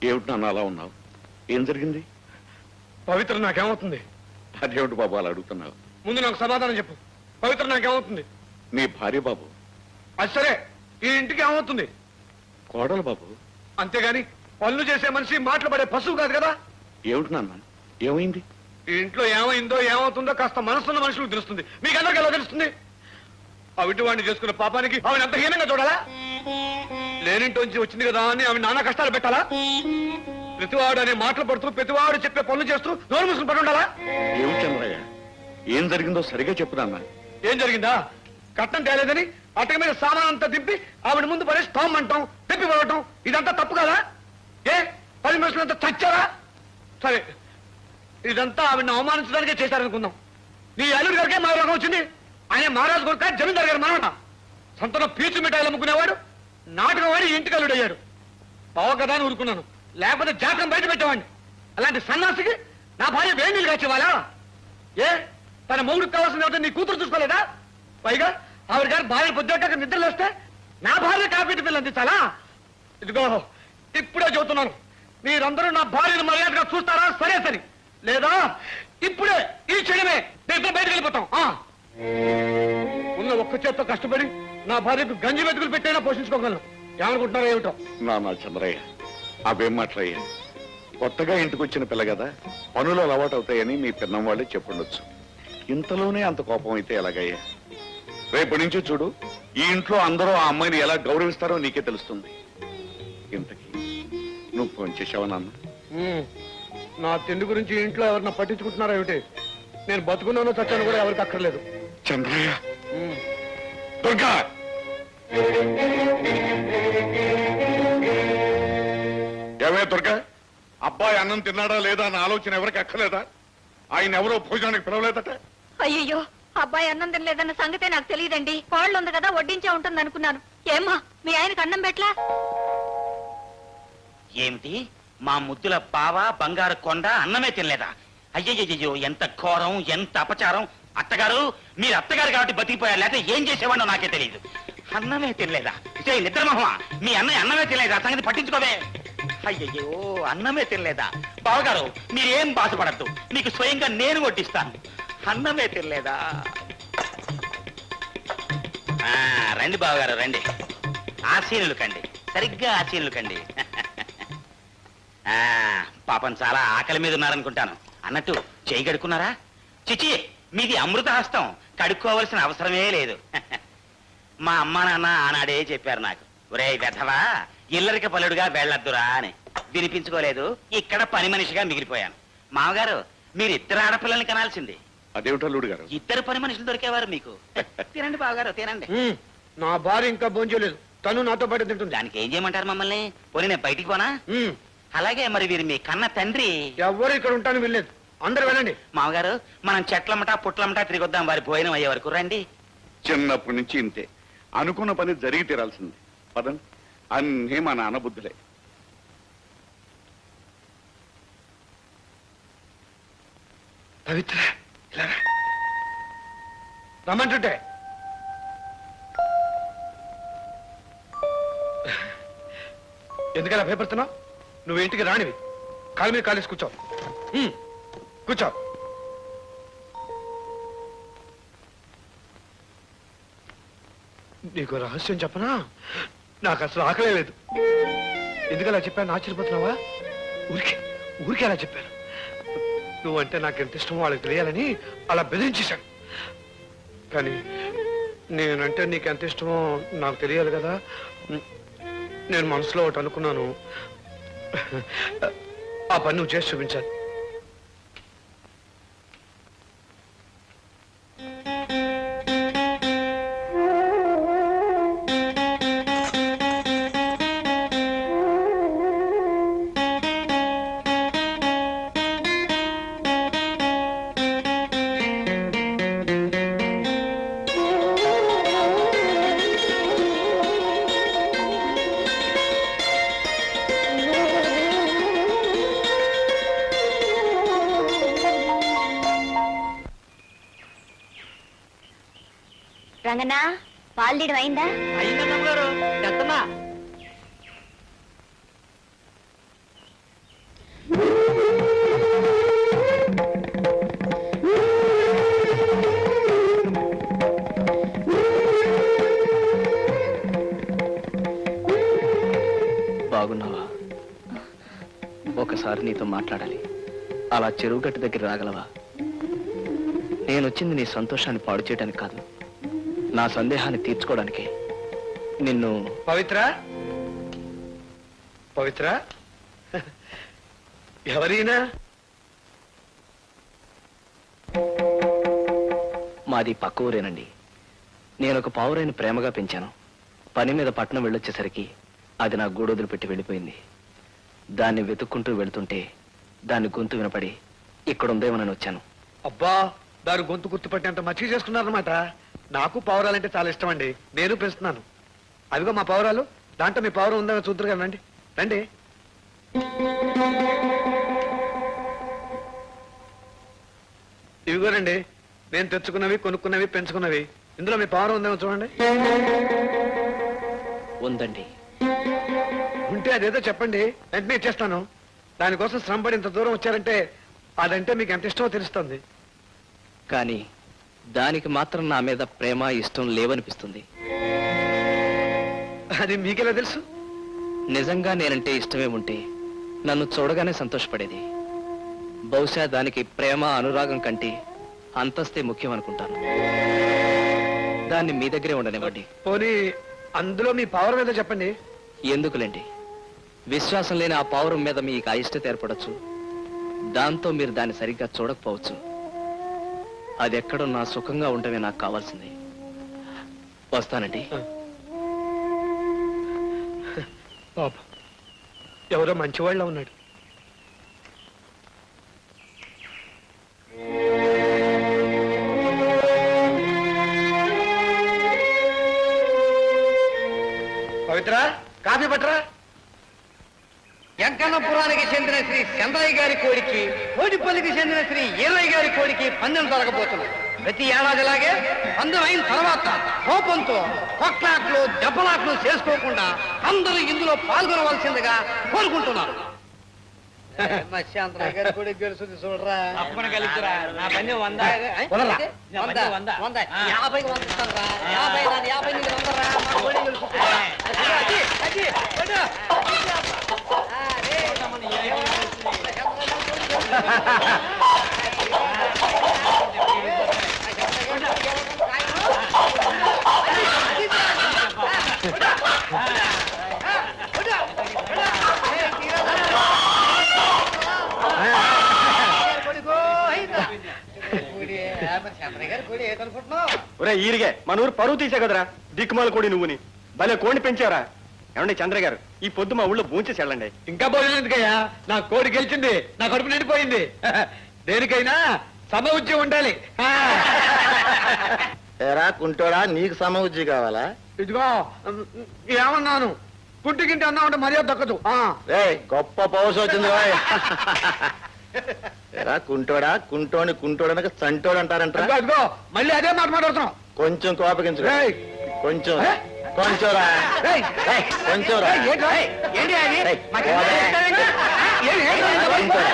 ఏమిటి నాన్న అలా ఉన్నావు? ఏం జరిగింది? పవిత్ర నాకేమవుతుంది? అదేమిటి బాబు అలా అడుగుతున్నావు? ముందు నాకు సమాధానం చెప్పు. పవిత్ర నాకేమవుతుంది? నీ భార్య బాబు. అది సరే, ఈ ఇంటికి ఏమవుతుంది? కోడలు బాబు. అంతేగాని పనులు చేసే మనిషి మాటలు పడే పశువు కాదు కదా. ఏమిటి నాన్న, ఏమైంది? ఈ ఇంట్లో ఏమైందో ఏమవుతుందో కాస్త మనసున్న మనుషులకు తెలుస్తుంది. మీకందరికి ఎలా తెలుస్తుంది? అవిటి వాడిని చేసుకున్న పాపానికి ఆవిడ అంత హీనంగా చూడాలా? లేనింటోంచి వచ్చింది కదా అని ఆవిడ నానా కష్టాలు పెట్టాలా? ప్రతివాడు అనే మాటలు పడుతూ ప్రతివాడు చెప్పే పనులు చేస్తూ నోరు మూసుకుని పడి ఉండాలా? ఏమిటి చంద్రయ్య, ఏం జరిగిందో సరిగా చెప్పు నాన్న. ఏం జరిగిందా? కట్నం తేలేదని అటక మీద సామాన్ అంతా దింపి ఆవిడ ముందు పడేసి తోమ్మంటాం, తిప్పి పడటం, ఇదంతా తప్పు కదా? ఏ 10 మనుషులంతా చచ్చారా? సరే, ఇదంతా ఆవిడని అవమానించడానికే చేశారనుకుందాం. నీ అల్లుడి గారికే మా రోగం వచ్చింది. ఆయన మహారాజు కొడుక జమీందారు గారు మనవట. సొంతలో పీచు మిఠాయిలు అమ్ముకునేవాడు నాటకం వాడి ఇంటికి అల్లుడు అయ్యాడు. బావ కదా అని ఊరుకున్నాను, లేకపోతే జాతకం బయట పెట్టేవాడిని. అలాంటి సన్నాసికి నా భార్య వేడి నీళ్ళు కాచేవాళ్ళా? ఏ తన మొగుడికి కావాల్సిన నీ కూతురు చూసుకోలేదా? పైగా ఆవిడ గారు భార్య పొద్దుట నిద్రలేస్తే నా భార్య కాఫీ పిల్లలు అందించాలా? ఇదిగో ఇప్పుడే చెబుతున్నాను, మీరందరూ నా భార్యను మర్యాదగా చూస్తారా? సరే సరే, లేదా ఇప్పుడే ఈ క్షణమే నేను బయటకు వెళ్ళిపోతాం. ఉన్న ఒక్క చేత్తో కష్టపడి నా భార్యకు గంజి వెతుకులు పెట్టైనా పోషించుకోగలను. ఏమనుకుంటున్నారో ఏమిటో? నాన్న చంద్రయ్య, అవేం మాట్లాయ్యా? కొత్తగా ఇంటికి వచ్చిన పిల్ల కదా, పనులు అలవాటు అవుతాయని మీ పిన్నం వాళ్ళే చెప్పుండొచ్చు. ఇంతలోనే అంత కోపం అయితే ఎలాగయ్యా? రేపటి నుంచి చూడు, ఈ ఇంట్లో అందరూ ఆ అమ్మాయిని ఎలా గౌరవిస్తారో నీకే తెలుస్తుంది. ఇంతకీ నువ్వు ఫోన్ చేసావా నాన్న? నా తిండి గురించి ఇంట్లో ఎవరన్నా పట్టించుకుంటున్నారా ఏమిటి? నేను బతుకున్నానో చచ్చాను కూడా ఎవరికి అక్కర్లేదు. చంద్రయ్య, దుర్గా, ఏమే దుర్గా, అబ్బాయి అన్నం తిన్నాడా లేదా అన్న ఆలోచన ఎవరికి అక్కర్లేదా? ఆయన ఎవరో భోజనానికి పిలవలేదట. అయ్యయ్యో, అబ్బాయి అన్నం తినలేదన్న సంగతే నాకు తెలియదండి. కోళ్ళు ఉంది కదా, వడ్డించే ఉంటుంది అనుకున్నాను. ఏమ్మా, మీ ఆయనకు అన్నం పెట్లా? ఏమిటి, మా ముద్దుల బావ బంగారు కొండ అన్నమే తినలేదా? అయ్యయ్యో, ఎంత ఘోరం, ఎంత అపచారం! అత్తగారు, మీరు అత్తగారు కాబట్టి బతికిపోయారు, లేకపోతే ఏం చేసేవాడో నాకే తెలియదు. అన్నమే తినలేదా? నిద్రమోహమా, మీ అన్నయ్య అన్నమే తినలేదా? సంగతి పట్టించుకోవే. అయ్యయ్యో, అన్నమే తినలేదా? బావగారు, మీరేం బాధపడద్దు, మీకు స్వయంగా నేను వడ్డిస్తాను. అన్నమే తినలేదా? రండి బావగారు, రండి. ఆశీనులు కండి, సరిగ్గా ఆశీనులు కండి. పాపం చాలా ఆకలి మీద ఉన్నారనుకుంటాను. అన్నట్టు చేయి కడుక్కున్నారా? చిచి, మీది అమృత హస్తం, కడుక్కోవలసిన అవసరమే లేదు. మా అమ్మా నాన్న ఆనాడే చెప్పారు నాకు, ఒరే వెధవా, ఇల్లరిక పలుడుగా వెళ్ళొద్దురా అని. వినిపించుకోలేదు, ఇక్కడ పని మనిషిగా మిగిలిపోయాను. మామగారు, మీరు ఇద్దరు ఆడపిల్లల్ని కనాల్సింది. అదేమిటల్లుడు గారు, ఇద్దరు పని మనుషులు దొరికేవారు మీకు. తినండి బావగారు, తినండి. నా భార్య ఇంకా భోంచేయలేదు, తను నాతో పాటు తింటుంది. దానికి ఏం చేయమంటారు మమ్మల్ని? పోనీ నేను బయటికి పోనా? అలాగే, మరి వీరు మీ కన్న తండ్రి. ఎవరు ఇక్కడ ఉంటాను వెళ్ళలేదు, అందరు వెళ్ళండి. మామగారు, మనం చెట్లమ్మటా పుట్లమ్మటా తిరిగొద్దాం, వారి భోజనం అయ్యే వరకు. రండి. చిన్నప్పటి నుంచి ఇంతే, అనుకున్న పని జరిగి తీరాల్సింది. పదం, అన్నీ మా నాన్న బుద్ధులే. పవిత్ర, రమ్మంటుంటే ఎందుకలా భయపడుతున్నావు? నువ్వు ఇంటికి రానివి, కాలు మీద కాలేసి కూర్చో. కూర్చో. నీకు రహస్యం చెప్పనా? నాకు అసలు ఆకలే లేదు. ఎందుకలా చెప్పాను ఆశ్చర్యపోతున్నావా? ఊరికే అలా చెప్పాను. నువ్వంటే నాకు ఎంత ఇష్టమో వాళ్ళకి తెలియాలని అలా బెదిరించేశాను. కానీ నేనంటే నీకు ఎంత ఇష్టమో నాకు తెలియాలి కదా. నేను మనసులో ఒకటి అనుకున్నాను, ఆ పని నువ్వు చేసి చూపించాలి. రంగన్నా, పాలు తీయడం అయిందా? ఒకసారి నీతో మాట్లాడాలి. అలా చెరువు గట్టు దగ్గర రాగలవా? నేను వచ్చింది నీ సంతోషాన్ని పాడు చేయడానికి కాదు, నా సందేహాన్ని తీర్చుకోవడానికే. నిన్ను పవిత్ర, పవిత్ర, ఎవరైనా? మాది పక్క ఊరేనండి. నేను ఒక పావురాయిని ప్రేమగా పెంచాను. పని మీద పట్నం వెళ్ళొచ్చేసరికి అది నా గూడొదులు పెట్టి వెళ్ళిపోయింది. దాన్ని వెతుక్కుంటూ వెళ్తుంటే దాని గొంతు వినపడి ఇక్కడ ఉందేమోనని వచ్చాను. అబ్బా, దాని గొంతు గుర్తుపట్టేంత మచ్చిక చేసుకున్నారనమాట. నాకు పావురాలంటే చాలా ఇష్టం అండి, నేను పెంచుతున్నాను. అదిగో మా పావురాలు, దాంట్లో మీ పావురం ఉందని చూద్దరు కదా, రండి రండి. ఇవిగోనండి, నేను తెచ్చుకున్నవి, కొనుక్కున్నవి, పెంచుకున్నవి. ఇందులో మీ పావురం ఉందేమో చూడండి. ఉందండి. ఉంటే అదేదో చెప్పండి, వెంటనే ఇచ్చేస్తాను. దానికోసం శ్రమపడి ఇంత దూరం వచ్చారంటే అదంటే మీకు ఎంత ఇష్టమో తెలుస్తుంది. కానీ దానికి మాత్రం నా మీద ప్రేమ ఇష్టం లేవనిపిస్తుంది. అది మీకెలా తెలుసు? నిజంగా నేనంటే ఇష్టమే ఉంటే నన్ను చూడగానే సంతోషపడేది. బహుశా దానికి ప్రేమ అనురాగం కంటే అంతస్తే ముఖ్యం అనుకుంటాను. దాన్ని మీ దగ్గరే ఉండనివ్వండి. పోనీ అందులో మీ పావురం ఏదో చెప్పండి. ఎందుకులేండి, విశ్వాసం లేని ఆ పావురం మీద మీకు అయిష్టత ఏర్పడచ్చు. దాంతో మీరు దాన్ని సరిగ్గా చూడకపోవచ్చు. అది ఎక్కడో నా సుఖంగా ఉండమే నాకు కావాల్సింది. వస్తానండి. పాప, ఎవరో మంచివాళ్ళ ఉన్నాడు. పవిత్ర, కాఫీ పట్టరా. వెంకన్నపురానికి చెందిన శ్రీ చంద్రయ్య గారి కోడికి, కోడిపల్లికి చెందిన శ్రీ ఈరయ్య గారి కోడికి పందెం జరగబోతున్నాయి. ప్రతి ఏడాదిలాగే పందెం అయిన తర్వాత కోపంతో కొట్లాట్లు దెబ్బలాట్లు చేసుకోకుండా అందరూ ఇందులో పాల్గొనవలసిందిగా కోరుకుంటున్నారు. చంద్రయ్య గారి కోడికి గెలుస్తుంది చూడరా. నా పందెం 100. 50కి 100 ఇస్తానురా. 50 నీకు 100 రా. మా కోడి గెలుస్తుంది. ఒరే ఈరిగే, మన ఊరు పరువు తీసే కదరా దిక్కుమాల కోడి నువ్వుని. భలే కోడిని పెంచారా. ఏమండి చంద్ర గారు, ఈ పొద్దు మా ఊళ్ళో భూంచేసి వెళ్ళండి. ఇంకా భోజనం ఎందుకయ్యా? నా కోడి గెలిచింది, నా కడుపు నిండిపోయింది. దేనికైనా సమ ఉద్యోగం ఉండాలి. ఏరా కుంటోడా, నీకు సమవుజ్జి కావాలా? ఇదిగో ఏమన్నాను, కుంటికింటి అన్నా ఉంటే మర్యాద దక్కదు. గొప్ప పౌరుషం వచ్చింది. ఏరా కుంటోడా, కుంటోని కుంటోడనక చంటోడు అంటారంట. అదిగో మళ్ళీ అదే మాట మాట్లాడుతున్నాం. కొంచెం కోపగించు. ఏయ్! కొంచెం కొంచెం రా. ఏయ్! కొంచెం రా. ఏంటి అది? ఏయ్, మాకు పోరా. కొంచెం రా.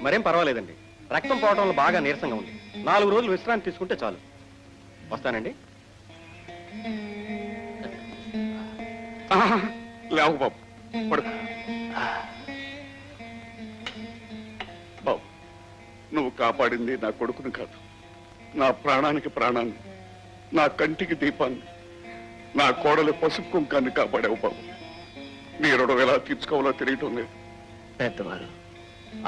మరేం పర్వాలేదండి, రక్తం పోవటం వల్ల బాగా నీరసంగా ఉంది. 4 రోజులు విశ్రాంతి తీసుకుంటే చాలు. వస్తానండి. లేవు బాబు, పడుకో. బాబు, నువ్వు కాపాడింది నా కొడుకుని కాదు, నా ప్రాణానికి ప్రాణాన్ని, నా కంటికి దీపాన్ని, నా కోడలి పసుపు కుంకాన్ని కాపాడావు బాబు. నీ రుణం ఎలా తీర్చుకోవాలో తెలియటం లేదు. పెద్దవారు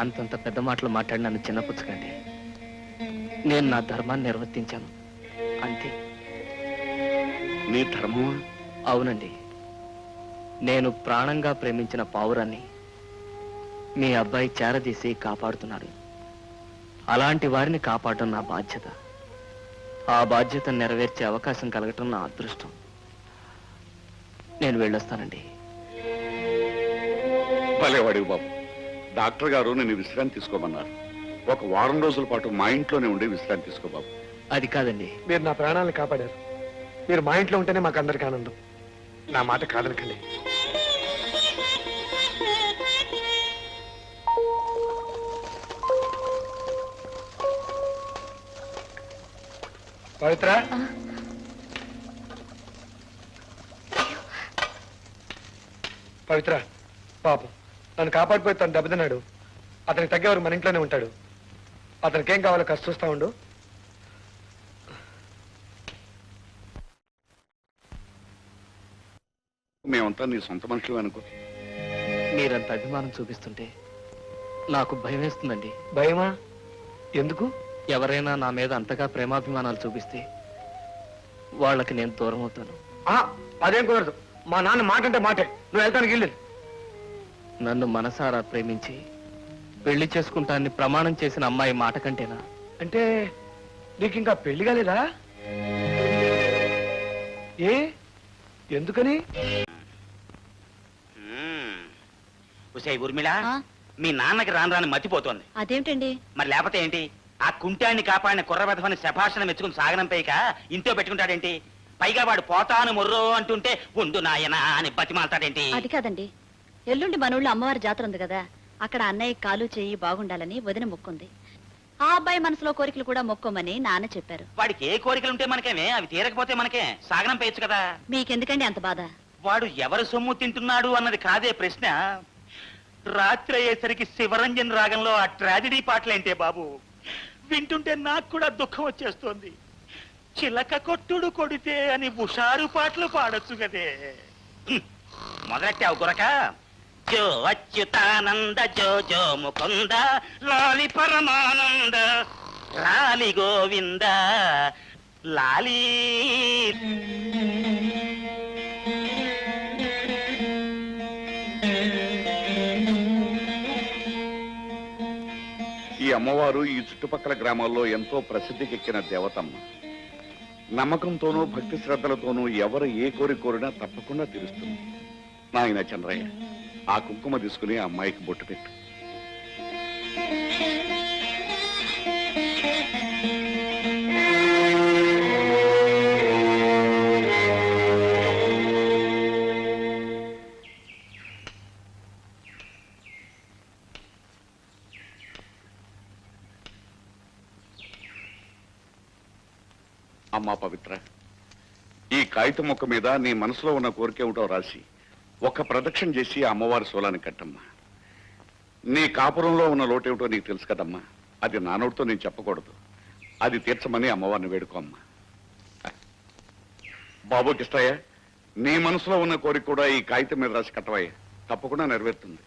అంతంత పెద్ద మాటలు మాట్లాడి నన్ను చిన్నపుచ్చకండి. నేను నా ధర్మాన్ని నిర్వర్తించాను అంతే. నీ ధర్మమా? అవునండి, నేను ప్రాణంగా ప్రేమించిన పావురాన్ని మీ అబ్బాయి చేరదీసి కాపాడుతున్నాడు. అలాంటి వారిని కాపాడటం నా బాధ్యత. ఆ బాధ్యతను నెరవేర్చే అవకాశం కలగటం నా అదృష్టం. నేను వెళ్ళొస్తానండి. భలేవాడివి బాబు. డాక్టర్ గారు నిన్ను విశ్రాంతి తీసుకోమన్నారు. 1 వారం రోజుల పాటు మా ఇంట్లోనే ఉండి విశ్రాంతి తీసుకో బాబు. అది కాదండి, మీరు నా ప్రాణాలను కాపాడారు. మీరు మా ఇంట్లో ఉంటేనే మాకు అందరికీ ఆనందం. నా మాట కాదనకండి. పవిత్ర, పవిత్ర పాపం నన్ను కాపాడిపోయి తను దెబ్బతిన్నాడు. అతనికి తగ్గేవారు మన ఇంట్లోనే ఉంటాడు. అతనికి ఏం కావాలో కాస్త చూస్తా ఉండు. మేమంతా నీ సొంత మనుషులు అనుకో. మీరంత అభిమానం చూపిస్తుంటే నాకు భయం వేస్తుందండి. భయమా? ఎందుకు? ఎవరైనా నా మీద అంతగా ప్రేమాభిమానాలు చూపిస్తే వాళ్ళకి నేను దూరం అవుతాను. అదేం కుదరదు. మా నాన్న మాట అంటే మాటే. నువ్వు వెళ్తానికి వెళ్ళలేదు. నన్ను మనసారా ప్రేమించి పెళ్లి చేసుకుంటానని ప్రమాణం చేసిన అమ్మాయి మాట కంటేనా? అంటే నీకు ఇంకా పెళ్లి కాలేదా? ఏ ఎందుకని? ఉసై ఊర్మిళ, మీ నాన్నకి రాను మతిపోతోంది. అదేమిటండి? మరి లేకపోతే ఏంటి? ఆ కుంటాన్ని కాపాడిన కుర్రబెదవని శభాషణ మెచ్చుకుని సాగనంపైక ఇంట్లో పెట్టుకుంటాడేంటి? పైగా వాడు పోతాను మొర్రో అంటుంటే ఉండు నాయనా అని బతిమాలతాడేంటి? అది కాదండి, ఎల్లుండి మన ఊళ్ళో అమ్మవారి జాతర ఉంది కదా, అక్కడ అన్నయ్య కాలు చెయ్యి బాగుండాలని వదిన మొక్కుంది. ఆ అబ్బాయి మనసులో కోరికలు కూడా మొక్కోమని నాన్న చెప్పారు. వాడికి ఏ కోరికలుంటే మనకేమే, అవి తీరకపోతే మనకే సాగనం పేయచ్చు కదా. మీకెందుకండి అంత బాధ? వాడు ఎవరు సొమ్ము తింటున్నాడు అన్నది కాదే ప్రశ్న. రాత్రి అయ్యేసరికి శివరంజన్ రాగంలో ఆ ట్రాజడీ పాటలేంటే బాబు, వింటుంటే నాకు కూడా దుఃఖం వచ్చేస్తోంది. చిలక కొట్టుడు కొడితే అని హుషారు పాటలు పాడొచ్చు కదే. మొదలెట్టావు గురక. జో అచ్యుతానంద జో జో ముకుంద లాలి పరమానంద లాలి గోవింద లాలి. ఈ అమ్మవారు ఈ చుట్టుపక్కల గ్రామాల్లో ఎంతో ప్రసిద్ధికెక్కిన దేవతమ్మ. నమ్మకంతోనూ భక్తి శ్రద్ధలతోనూ ఎవరు ఏ కోరిక కోరినా తప్పకుండా తీరుస్తుంది. నాయన చంద్రయ్య, ఆ కుంకుమ తీసుకుని ఆ అమ్మాయికి బొట్టు పెట్టు. అమ్మా పవిత్ర, ఈ కాగితం మొక్క మీద నీ మనసులో ఉన్న కోరిక ఏమిటో రాసి ఒక ప్రదక్షిణ చేసి ఆ అమ్మవారి శూలాన్ని కట్టమ్మా. నీ కాపురంలో ఉన్న లోటేమిటో నీకు తెలుసు కదమ్మా. అది నా నోటితో నేను చెప్పకూడదు. అది తీర్చమని అమ్మవారిని వేడుకో అమ్మా. బాబుకి ఇస్తాయా? నీ మనసులో ఉన్న కోరిక కూడా ఈ కాగితం మీద రాసి కట్టవయ్యా, తప్పకుండా నెరవేరుతుంది.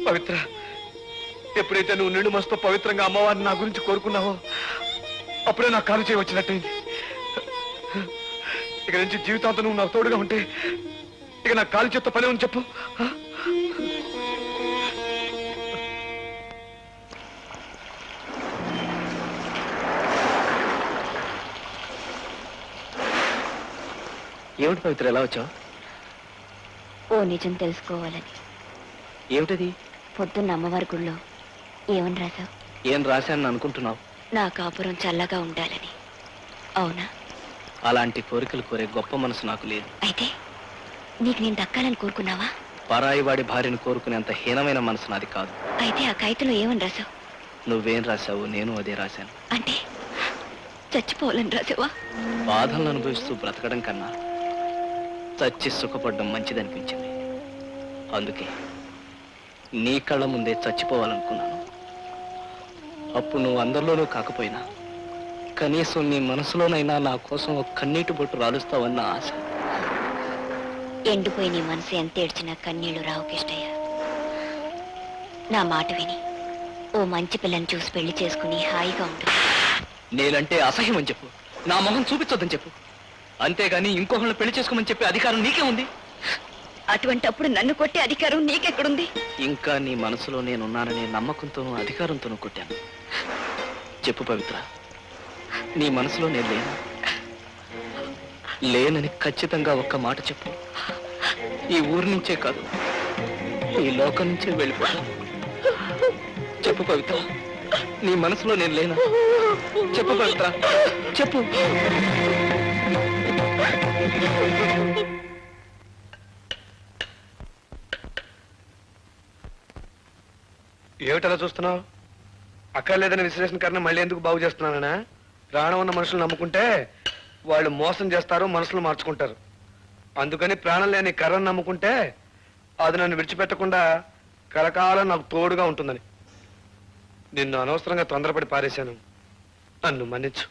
పవిత్ర, ఎప్పుడైతే నువ్వు నిండు మనసుతో పవిత్రంగా అమ్మవారిని నా గురించి కోరుకున్నావో అప్పుడే నాకు కాలు చేయవచ్చినట్టయింది. ఇక నుంచి జీవితాంతం నువ్వు నాకు తోడుగా ఉంటే ఇక నాకు కాలు చేత్తో పని ఉంది చెప్పు. ఏమిటి పవిత్ర ఎలా వచ్చావు? ఓ నిజం తెలుసుకోవాలని. ఏమిటది? పొద్దున్న అమ్మవారి గుళ్ళో ఏమని రాశావు? ఏం రాశానని అనుకుంటున్నావు? నా కాపురం చల్లగా ఉండాలని. అవునా? అలాంటి కోరికలు కోరే గొప్ప మనసు నాకు లేదు. అయితే నీకు నేను దక్కాలని కోరుకున్నావా? పరాయి వాడి భార్యను కోరుకునేంత హీనమైన మనసు నాది కాదు. అయితే ఆ కాగితంలో ఏమని రాశావు? నువ్వేం రాశావు నేను అదే రాశాను. అంటే చచ్చిపోవాలని రాసావా? బాధలను అనుభవిస్తూ బ్రతకడం కన్నా చచ్చి సుఖపడడం మంచిదనిపించింది. అందుకే నీ కళ్ళ ముందే చచ్చిపోవాలనుకున్నాను. అప్పుడు నువ్వు అందరిలోనూ కాకపోయినా కనీసం నీ మనసులోనైనా నా కోసం ఒక కన్నీటి బొట్టు రాలుస్తావన్న ఆశ. ఎండిపోయి నీ మనసు ఎంత ఏడ్చినా కన్నీళ్లు రావు కిష్టయ్య. నా మాట విని ఓ మంచి పిల్లని చూసి పెళ్లి చేసుకుని హాయిగా ఉండు. నేనంటే అసహ్యం అని చెప్పు, నా మొహం చూపించొద్దని చెప్పు. అంతేగాని ఇంకొకళ్ళని పెళ్లి చేసుకోమని చెప్పే అధికారం నీకే ఉంది. అటువంటి అప్పుడు నన్ను కొట్టే అధికారం నీకెక్కడుంది? ఇంకా నీ మనసులో నేనున్నాననే నమ్మకంతోనూ అధికారంతోనూ కొట్టాను. చెప్పు పవిత్ర, నీ మనసులో నేను లేను? లేనని ఖచ్చితంగా ఒక్క మాట చెప్పు. ఈ ఊరి నుంచే కాదు, ఈ లోకం నుంచే వెళ్ళిపోతాను. చెప్పు పవిత్ర, నీ మనసులో నేను లేనా? చెప్పు పవిత్ర, చెప్పు. ఏమిటలా చూస్తున్నావు? అక్కర్లేదని విశ్లేషణకరణ మళ్ళీ ఎందుకు బాగు చేస్తున్నానా? ప్రాణం ఉన్న మనుషులు నమ్ముకుంటే వాళ్ళు మోసం చేస్తారు, మనసులు మార్చుకుంటారు. అందుకని ప్రాణం లేని కర్రను నమ్ముకుంటే అది నన్ను విడిచిపెట్టకుండా కలకాలం నాకు తోడుగా ఉంటుందని. నిన్ను అనవసరంగా తొందరపడి పారేశాను, నన్ను మన్నించు.